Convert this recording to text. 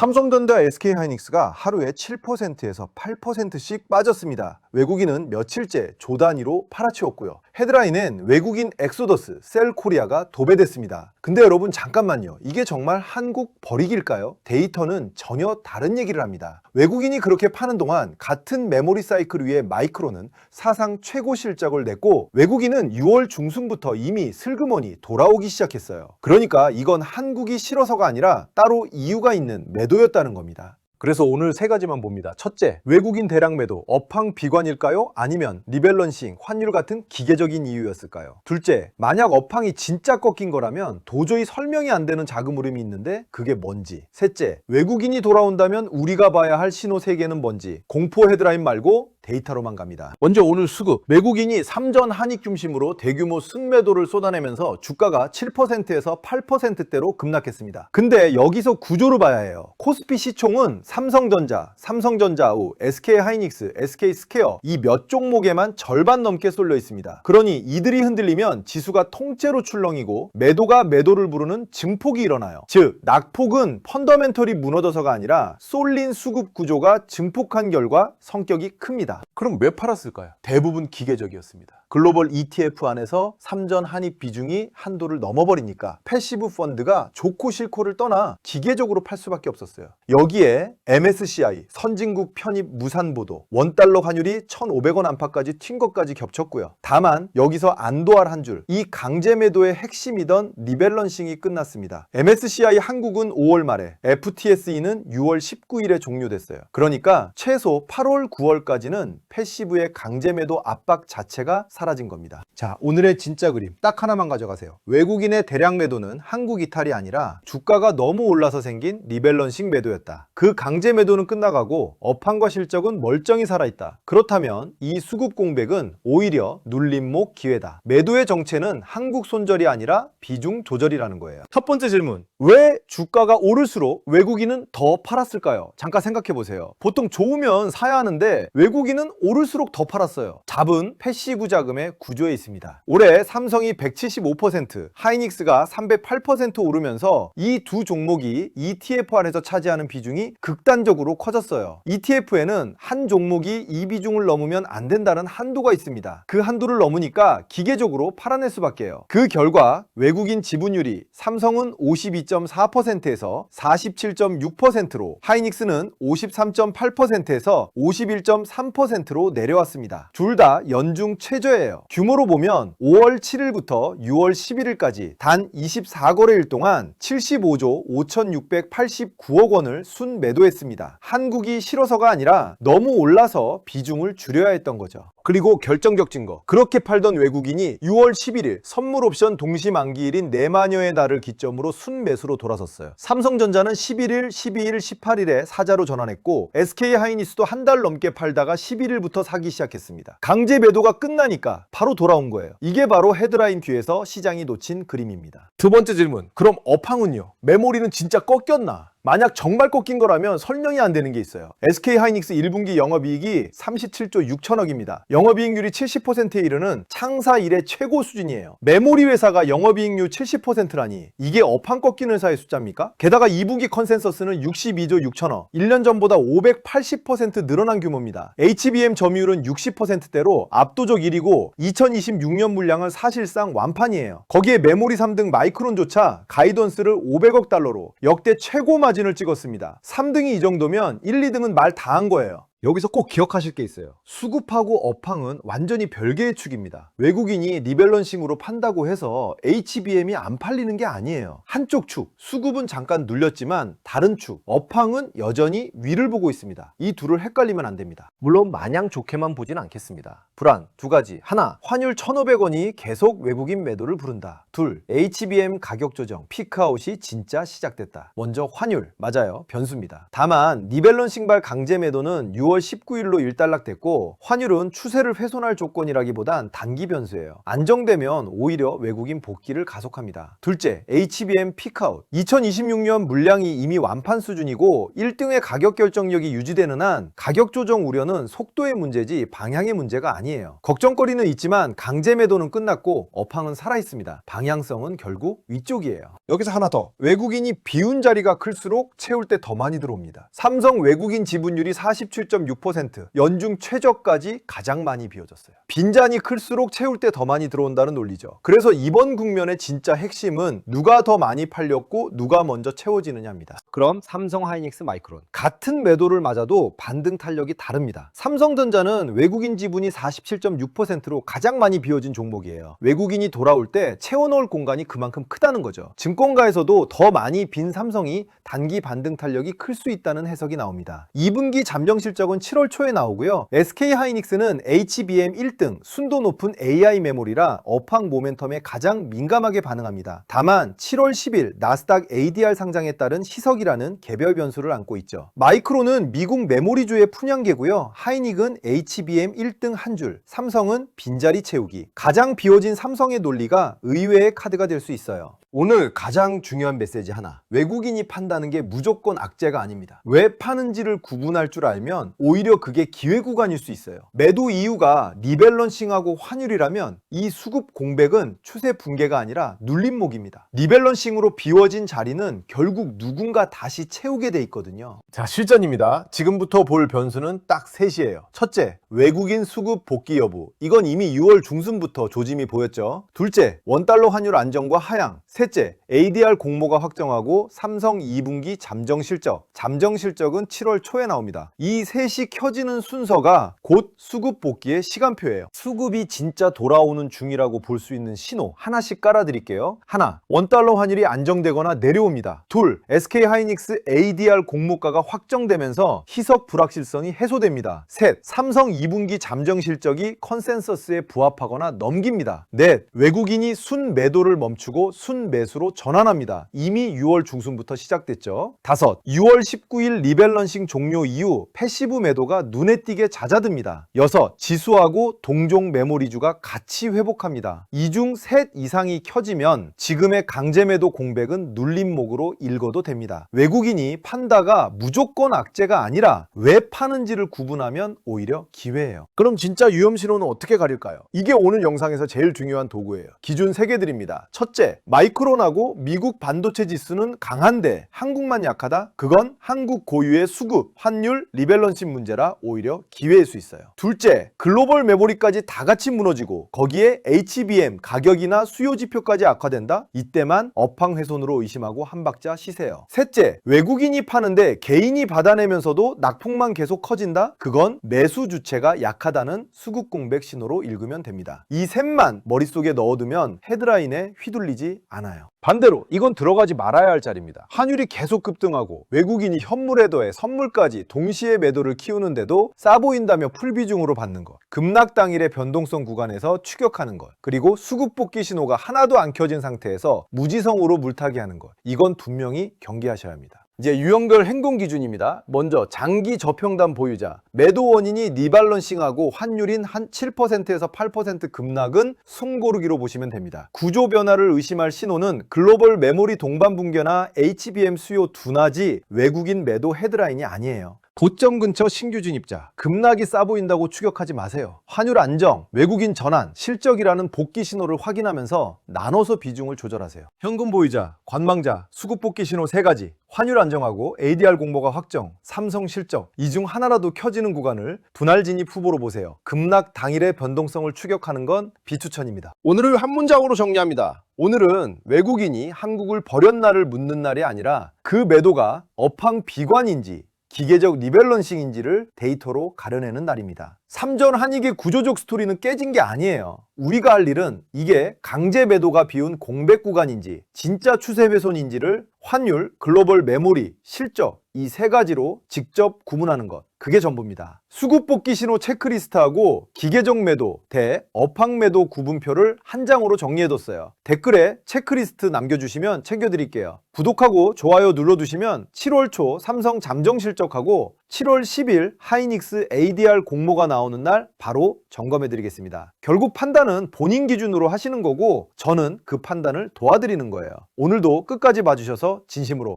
삼성전자 SK하이닉스가 하루에 7%에서 8%씩 빠졌습니다. 외국인은 며칠째 조 단위로 팔아치웠고요. 헤드라인엔 외국인 엑소더스, 셀코리아가 도배됐습니다. 근데 여러분 잠깐만요. 이게 정말 한국 버리기일까요? 데이터는 전혀 다른 얘기를 합니다. 외국인이 그렇게 파는 동안 같은 메모리 사이클 위에 마이크론은 사상 최고 실적을 냈고 외국인은 6월 중순부터 이미 슬그머니 돌아오기 시작했어요. 그러니까 이건 한국이 싫어서가 아니라 따로 이유가 있는 매도였다는 겁니다. 그래서 오늘 세 가지만 봅니다. 첫째, 외국인 대량 매도, 업황 비관일까요? 아니면 리밸런싱, 환율 같은 기계적인 이유였을까요? 둘째, 만약 업황이 진짜 꺾인 거라면 도저히 설명이 안 되는 자금 흐름이 있는데 그게 뭔지. 셋째, 외국인이 돌아온다면 우리가 봐야 할 신호 세 개는 뭔지. 공포 헤드라인 말고 데이터로만 갑니다. 먼저 오늘 수급. 외국인이 삼전 한익 중심으로 대규모 순매도를 쏟아내면서 주가가 7%에서 8%대로 급락했습니다. 근데 여기서 구조를 봐야 해요. 코스피 시총은 삼성전자, 삼성전자우, SK하이닉스, SK스퀘어 이 몇 종목에만 절반 넘게 쏠려 있습니다. 그러니 이들이 흔들리면 지수가 통째로 출렁이고 매도가 매도를 부르는 증폭이 일어나요. 즉 낙폭은 펀더멘털이 무너져서가 아니라 쏠린 수급 구조가 증폭한 결과 성격이 큽니다. 그럼 왜 팔았을까요? 대부분 기계적이었습니다. 글로벌 ETF 안에서 삼전 한익 비중이 한도를 넘어버리니까 패시브 펀드가 좋고 싫고를 떠나 기계적으로 팔 수밖에 없었어요. 여기에 MSCI 선진국 편입 무산 보도, 원달러 환율이 1,500원 안팎까지 튄 것까지 겹쳤고요. 다만 여기서 안도할 한 줄, 이 강제 매도의 핵심이던 리밸런싱이 끝났습니다. MSCI 한국은 5월 말에, FTSE는 6월 19일에 종료됐어요. 그러니까 최소 8월, 9월까지는 패시브의 강제 매도 압박 자체가 사라진 겁니다. 자, 오늘의 진짜 그림 딱 하나만 가져가세요. 외국인의 대량 매도는 한국 이탈이 아니라 주가가 너무 올라서 생긴 리밸런싱 매도였다. 그 강제 매도는 끝나가고 업황과 실적은 멀쩡히 살아있다. 그렇다면 이 수급 공백은 오히려 눌림목 기회다. 매도의 정체는 한국 손절이 아니라 비중 조절이라는 거예요. 첫 번째 질문, 왜 주가가 오를수록 외국인은 더 팔았을까요? 잠깐 생각해 보세요. 보통 좋으면 사야 하는데 외국인은 오를수록 더 팔았어요. 답은 패시브 자금의 구조에 있습니다. 올해 삼성이 175%, 하이닉스가 308% 오르면서 이 두 종목이 ETF 안에서 차지하는 비중이 극단적으로 커졌어요. ETF에는 한 종목이 이 비중을 넘으면 안 된다는 한도가 있습니다. 그 한도를 넘으니까 기계적으로 팔아낼 수밖에 해요. 그 결과 외국인 지분율이 삼성은 52.4%에서 47.6%로 하이닉스는 53.8%에서 51.3%로 내려왔습니다. 둘 다 연중 최저예요. 규모로 보면 5월 7일부터 6월 11일까지 단 24거래일 동안 75조 5,689억 원을 순매도했습니다. 한국이 싫어서가 아니라 너무 올라서 비중을 줄여야 했던 거죠. 그리고 결정적 증거, 그렇게 팔던 외국인이 6월 11일 선물 옵션 동시 만기일인 4만여의 달을 기점으로 순매수로 돌아섰어요. 삼성전자는 11일, 12일, 18일에 사자로 전환했고 SK하이닉스도 한 달 넘게 팔다가 11일부터 사기 시작했습니다. 강제 매도가 끝나니까 바로 돌아온 거예요. 이게 바로 헤드라인 뒤에서 시장이 놓친 그림입니다. 두 번째 질문, 그럼 업황은요? 메모리는 진짜 꺾였나? 만약 정말 꺾인 거라면 설명이 안 되는 게 있어요. SK하이닉스 1분기 영업이익이 37조 6천억입니다. 영업이익률이 70%에 이르는 창사 이래 최고 수준이에요. 메모리 회사가 영업이익률 70%라니 이게 업황 꺾인 회사의 숫자입니까? 게다가 2분기 컨센서스는 62조 6천억, 1년 전보다 580% 늘어난 규모입니다. HBM 점유율은 60%대로 압도적 1위고 2026년 물량은 사실상 완판이에요. 거기에 메모리 3등 마이크론조차 가이던스를 500억 달러로 역대 최고 마진을 찍었습니다. 3등이 이 정도면 1, 2등은 말 다 한 거예요. 여기서 꼭 기억하실 게 있어요. 수급하고 업황은 완전히 별개의 축입니다. 외국인이 리밸런싱으로 판다고 해서 HBM이 안 팔리는 게 아니에요. 한쪽 축, 수급은 잠깐 눌렸지만 다른 축, 업황은 여전히 위를 보고 있습니다. 이 둘을 헷갈리면 안 됩니다. 물론 마냥 좋게만 보진 않겠습니다. 불안 두 가지. 하나, 환율 1,500원이 계속 외국인 매도를 부른다. 둘, HBM 가격 조정, 피크아웃이 진짜 시작됐다. 먼저 환율, 맞아요. 변수입니다. 다만 리밸런싱발 강제 매도는 6월 6월 19일로 일단락됐고 환율은 추세를 훼손할 조건이라기보단 단기 변수예요. 안정되면 오히려 외국인 복귀를 가속합니다. 둘째, HBM 피크아웃. 2026년 물량이 이미 완판 수준이고 1등의 가격 결정력이 유지되는 한 가격 조정 우려는 속도의 문제지 방향의 문제가 아니에요. 걱정거리는 있지만 강제 매도는 끝났고 업황은 살아있습니다. 방향성은 결국 위쪽이에요. 여기서 하나 더. 외국인이 비운 자리가 클수록 채울 때 더 많이 들어옵니다. 삼성 외국인 지분율이 47.6%, 연중 최저까지 가장 많이 비워졌어요. 빈잔이 클수록 채울 때 더 많이 들어온다는 논리죠. 그래서 이번 국면의 진짜 핵심은 누가 더 많이 팔렸고 누가 먼저 채워지느냐입니다. 그럼 삼성 하이닉스 마이크론. 같은 매도를 맞아도 반등 탄력이 다릅니다. 삼성전자는 외국인 지분이 47.6%로 가장 많이 비워진 종목이에요. 외국인이 돌아올 때 채워넣을 공간이 그만큼 크다는 거죠. 증권가에서도 더 많이 빈 삼성이 단기 반등 탄력이 클 수 있다는 해석이 나옵니다. 2분기 잠정 실적은 7월 초에 나오고요. SK 하이닉스는 HBM 1등, 순도 높은 AI 메모리라 업황 모멘텀에 가장 민감하게 반응합니다. 다만 7월 10일 나스닥 ADR 상장에 따른 희석이라는 개별 변수를 안고 있죠. 마이크론은 미국 메모리주의 분양계고요. 하이닉은 HBM 1등 한 줄, 삼성은 빈자리 채우기. 가장 비워진 삼성의 논리가 의외의 카드가 될 수 있어요. 오늘 가장 중요한 메시지 하나. 외국인이 판다는 게 무조건 악재가 아닙니다. 왜 파는지를 구분할 줄 알면 오히려 그게 기회 구간일 수 있어요. 매도 이유가 리밸런싱하고 환율이라면 이 수급 공백은 추세 붕괴가 아니라 눌림목입니다. 리밸런싱으로 비워진 자리는 결국 누군가 다시 채우게 돼 있거든요. 자, 실전입니다. 지금부터 볼 변수는 딱 셋이에요. 첫째, 외국인 수급 복귀 여부. 이건 이미 6월 중순부터 조짐이 보였죠. 둘째, 원달러 환율 안정과 하향. 셋째, ADR 공모가 확정하고 삼성 2분기 잠정 실적. 잠정 실적은 7월 초에 나옵니다. 이 셋이 켜지는 순서가 곧 수급 복귀의 시간표예요. 수급이 진짜 돌아오는 중이라고 볼 수 있는 신호 하나씩 깔아드릴게요. 하나, 원달러 환율이 안정되거나 내려옵니다. 둘, SK 하이닉스 ADR 공모가가 확정되면서 희석 불확실성이 해소됩니다. 셋, 삼성 2분기 잠정 실적이 컨센서스에 부합하거나 넘깁니다. 넷, 외국인이 순 매도를 멈추고 순 매수로 전환합니다. 이미 6월 중순부터 시작됐죠. 다섯, 6월 19일 리밸런싱 종료 이후 패시브 매도가 눈에 띄게 잦아듭니다. 여섯, 지수하고 동종 메모리주가 같이 회복합니다. 이 중 셋 이상이 켜지면 지금의 강제 매도 공백은 눌림목으로 읽어도 됩니다. 외국인이 판다가 무조건 악재가 아니라 왜 파는지를 구분하면 오히려 기회예요. 그럼 진짜 위험 신호는 어떻게 가릴까요? 이게 오늘 영상에서 제일 중요한 도구예요. 기준 3개 드립니다. 첫째, 마이크론하고 미국 반도체 지수는 강한데 한국만 약하다? 그건 한국 고유의 수급, 환율, 리밸런싱 문제라 오히려 기회일 수 있어요. 둘째, 글로벌 메모리까지 다 같이 무너지고 거기에 HBM 가격이나 수요 지표까지 악화된다? 이때만 업황 훼손으로 의심하고 한 박자 쉬세요. 셋째, 외국인이 파는데 개인이 받아내면서도 낙폭만 계속 커진다? 그건 매수 주체가 약하다는 수급 공백 신호로 읽으면 됩니다. 이 셋만 머릿속에 넣어두면 헤드라인에 휘둘리지 않아요. 반대로 이건 들어가지 말아야 할 자리입니다. 환율이 계속 급등하고 외국인이 현물에 더해 선물까지 동시에 매도를 키우는데도 싸 보인다며 풀비중으로 받는 것, 급락 당일의 변동성 구간에서 추격하는 것, 그리고 수급 복귀 신호가 하나도 안 켜진 상태에서 무지성으로 물타기 하는 것, 이건 분명히 경계하셔야 합니다. 이제 유형별 행동 기준입니다. 먼저 장기 저평단 보유자, 매도 원인이 리밸런싱하고 환율인 한 7%에서 8% 급락은 숨고르기로 보시면 됩니다. 구조 변화를 의심할 신호는 글로벌 메모리 동반 붕괴나 HBM 수요 둔화지 외국인 매도 헤드라인이 아니에요. 고점 근처 신규 진입자, 급락이 싸 보인다고 추격하지 마세요. 환율 안정, 외국인 전환, 실적이라는 복귀 신호를 확인하면서 나눠서 비중을 조절하세요. 현금 보유자, 관망자, 수급 복귀 신호 3가지, 환율 안정하고 ADR 공모가 확정, 삼성 실적, 이 중 하나라도 켜지는 구간을 분할 진입 후보로 보세요. 급락 당일의 변동성을 추격하는 건 비추천입니다. 오늘을 한 문장으로 정리합니다. 오늘은 외국인이 한국을 버렸나를 묻는 날이 아니라 그 매도가 업황 비관인지 기계적 리밸런싱인지를 데이터로 가려내는 날입니다. 삼전 한익의 구조적 스토리는 깨진 게 아니에요. 우리가 할 일은 이게 강제 매도가 비운 공백 구간인지 진짜 추세 훼손인지를 환율, 글로벌 메모리, 실적 이 3가지로 직접 구분하는 것, 그게 전부입니다. 수급 복귀 신호 체크리스트하고 기계적 매도 대 업황 매도 구분표를 한 장으로 정리해뒀어요. 댓글에 체크리스트 남겨주시면 챙겨드릴게요. 구독하고 좋아요 눌러두시면 7월 초 삼성 잠정 실적하고 7월 10일 하이닉스 ADR 공모가 나오는 날 바로 점검해 드리겠습니다. 결국 판단은 본인 기준으로 하시는 거고 저는 그 판단을 도와드리는 거예요. 오늘도 끝까지 봐주셔서 진심으로